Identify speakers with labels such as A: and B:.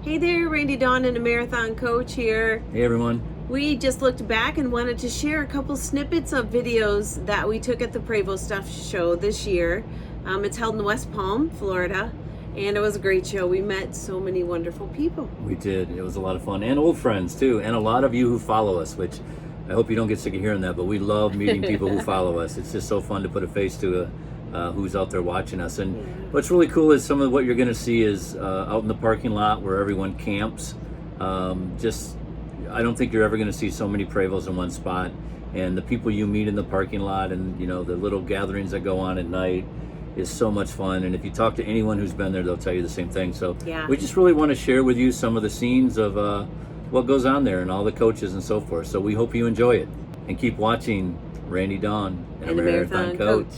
A: Hey there, Randy Dawn and a marathon coach here.
B: Hey everyone.
A: We just looked back and wanted to share a couple snippets of videos that we took at the Prevost Stuff show this year. It's held in West Palm, Florida, and it was a great show. We met so many wonderful people.
B: We did. It was a lot of fun, and old friends too, and a lot of you who follow us, which I hope you don't get sick of hearing that, but we love meeting people who follow us. It's just so fun to put a face to who's out there watching us. And what's really cool is some of what you're going to see is out in the parking lot where everyone camps. I don't think you're ever going to see so many Prevosts in one spot, and the people you meet in the parking lot, and the little gatherings that go on at night is so much fun. And if you talk to anyone who's been there, they'll tell you the same thing. So we just really want to share with you some of the scenes of what goes on there and all the coaches and so forth. So we hope you enjoy it, and keep watching Randy Dawn and a Marathon Coach.